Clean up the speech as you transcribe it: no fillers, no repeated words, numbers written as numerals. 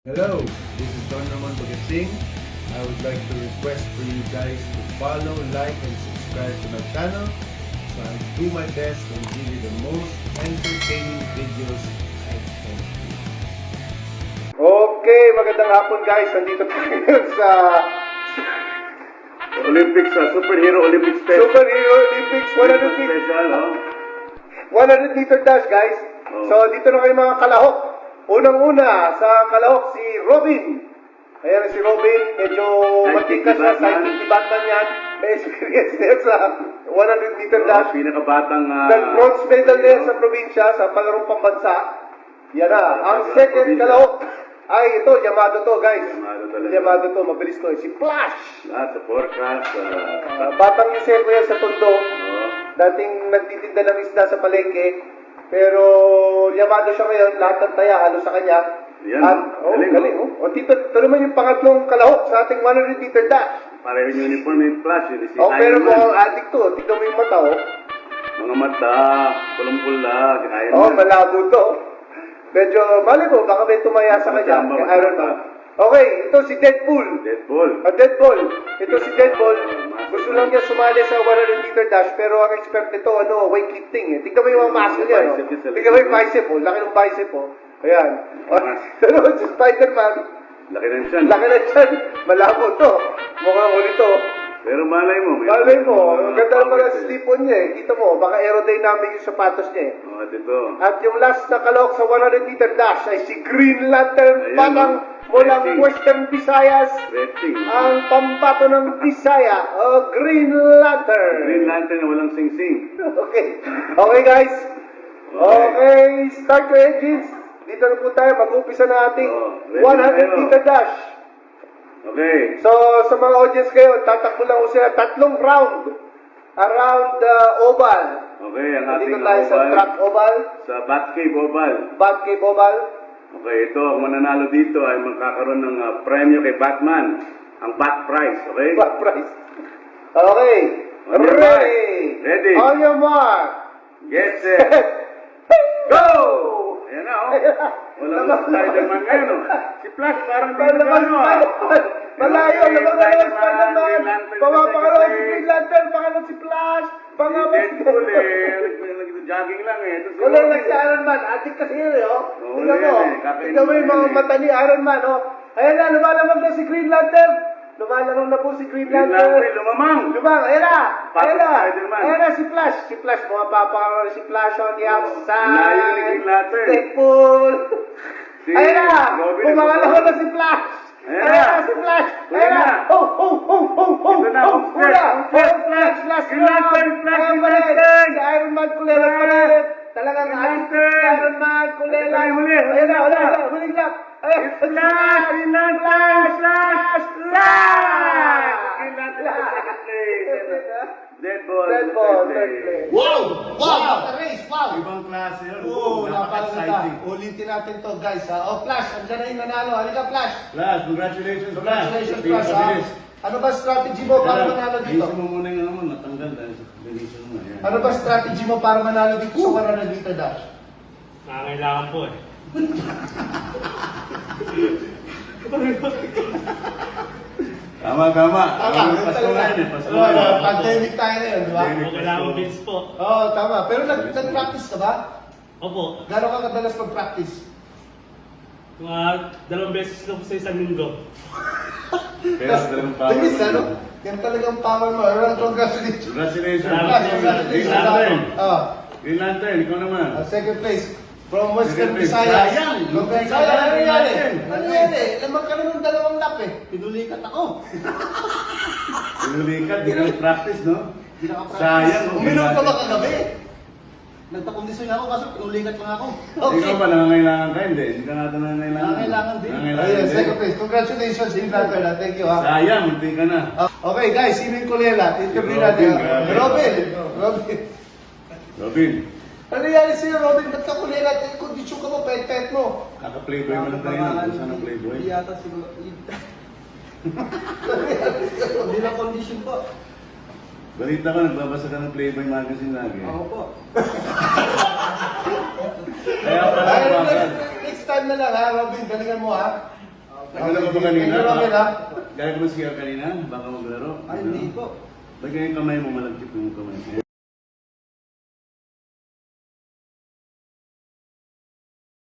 Hello, this is Don Roman Bagatsing. I would like to request for you guys to follow, like, and subscribe to my channel so I do my best and give you the most entertaining videos I can. Okay, magandang hapon guys. Nandito po ngayon sa Olympics, Superhero Olympics Special. Superhero Olympics 100 Special, oh. 100 meter dash guys. Oh. So dito na kayo mga kalahok. Unang-una sa kalahok si Robin. Ayan si Robin, medyo matikas na, sidekick ni Batman yan. May experience na yan sa 100 meter dash. Pinakabatang... Nag-bronze medal na yan sa probinsya, sa palarong pambansa. Yan na. Ang second kalahok ay ito, Yamado to guys. Yamado to, mabilis to. Si Flash! Sa forecast. Batang Yuseko yan sa Tondo. Dating nagtitinda ng isda sa palengke. Pero Yamado siya ngayon, lahat ng taya, halos sa kanya. Yan, At, galing. O tito, ito naman yung pangatlong kalahok sa ating 100 meter dash. Pareho yung uniform yung Flash. Yun, si Pero Iron Man. mukhang addict to. Tignan mo yung mata, Mga mata, pulumpula, si Iron Man. malabo to. Medyo, mali mo, baka may tumaya sa kanya. Tama, Kay Iron Man. tama. Okay, ito si Deadpool. Deadpool. Deadpool. Ito si Deadpool. Gusto lang niya sumali sa 100 meter dash, pero ang expert nito, weightlifting eh. Tignan mo yung mga muscle niya, no? Bicep niya sa Tignan mo yung bicep, Laki ng bicep, Ayan. Ito naman si Spider-Man. Laki ng tiyan. Laki na dyan. Malabo to. Mukhang huli to. Pero malay mo. Malay mo, ang ganda naman ang slip-on niya eh. Kita mo, baka aerodynamic yung sapatos niya eh. Dito. At yung last na kalahok sa 100 meter dash ay si Green Lantern, Ayun, batang mulang Racing. Western Visayas. Stretching. Ang pampato ng Bisaya, Green Lantern. Green Lantern na walang sing-sing. Okay. Okay guys. Okay, start your engines. Dito na po tayo, mag-umpisa na ating ready na 100 tayo. meter dash. Okay. So, sa mga audience kayo, tatakbo lang ko sila 3 round around the oval. Okay, ang ating Dito tayo sa oval. track oval, Sa Batcave Oval. Batcave oval. Okay, ito, ang mananalo dito ay magkakaroon ng premyo kay Batman. Ang Bat Prize, okay? What price? Okay. On your Ready. mark. Ready. On your mark. Get set. Go! Ayan na, oh. Walang Spider-Man ngayon, oh. Si Flash parang Palabas ano, ah. Spider-Man. Malayo, Okay, labang naman Spider-Man. Green Lantern, Pumapakalaw si Green Green Lantern, pangalan si Flash. Pangalan si Deadpool, jogging lang, eh. Ito si Kulay lang Robin. si Iron Man. Addict kasi yun, Oo, Tingnan mo. yan, eh. Kakainin Tingnan mo yung mo mga yan, eh. mata ni Iron Man, Ayan na, lumalamang na si Green Lantern. Lumalamang na po si Green Green Lantern. Lantern, lumamang. Lumang, ayan na. Ayan na. Spider-Man. Ayan na si Flash. Si Flash, pumapakalaw si Flash on the outside. Layo ni Green Lantern. Deadpool. Si Ayan na. Robin, Pumangalaw na si Flash. Ayan Ayan na. na si Flash. Tuloy Ayan na. na. Oh. Ito na, Flash. Green Lantern, Flash, Ayan Green pa rin. Lantern. Si Iron Man kulela pa rin. Talagang Green addict si Lantern. Iron Man kulela. Huli. Ayan na, wala. Huling lap. Ayan. Flash, Green Lantern, Flash, Flash. Green Lantern, second place. Deadpool, Deadpool, third third place. place. Wow! Wow! The race! Wow! Ibang klase yun. Oo, napakaganda. Napaka-exciting. Ulitin natin to guys. Flash, andyan na yung nanalo. Halika, Flash. Flash, congratulations, Flash. Congratulations, Pili Flash. sa bilis. Ano ba strategy mo para manalo dito? Ayusin mo muna yung ano mo, natanggal dahil sa bilisan mo. Ayan. Ano ba strategy mo para manalo dito sa 100 meter dash? Nangangailangan po eh. Tama. Tama. Pasko na yun eh. Pasko Ano, na yun. pandemic tayo na yun, di ba? Pandemic. Kailangan bins po. Oo, tama. Pero nag-practice ka ba? Opo, Gano'n ka kadalas mag-practice? mga 2 beses lang po sa isang linggo. Pero talagang power. Bilis, ano? Yan talagang power mo. Around congratulations. Congratulations. Salamat. Green Lantern. Oh, Green Lantern, ikaw naman. second place. From Western Second place. Visayas. Sayang. Congratulations. Sayang, Ano nangyari? Green Ano nangyari? Lamang ka na ng 2 lap eh. Pinulikat ako. Pinulikat, di ka practice, no? Hindi nakapractice. Sayang, Uminom ka Green ba Lantern. kagabi? Nagpakondisyon ako kaso pinulikat lang ako. Ikaw ba nangangailangan ka? Hindi ka natin nangangailangan. Nangangailangan din. Nangangailangan Ayun, din. second place. Congratulations, Green Lantern. Thank you, ha. Sayang, munti ka na. Okay, guys, sino yung kulela? Interview Si natin. Robin, grabe. Robin. Robin, Ano nangyari sa'yo, Robin? Ba't ka kulela? Kondisyon ka mo, pet-pet mo. kaka-playboy mo lang tayo na. Kung saan ang playboy? Hindi yata siguro. Hindi na condition po. Balita ko, nagbabasa ka ng Playboy magazine lagi. Ako po. Kaya pala Ay, bakal. next time na lang, ha, Robin? Galingan mo, ha? Nagala ka ba kanina? Thank you, Robin, ha? Gaya ka ba siya kanina? Baka maglaro? Ay, hindi po. Ba't yung kamay mo malagkit yung kamay?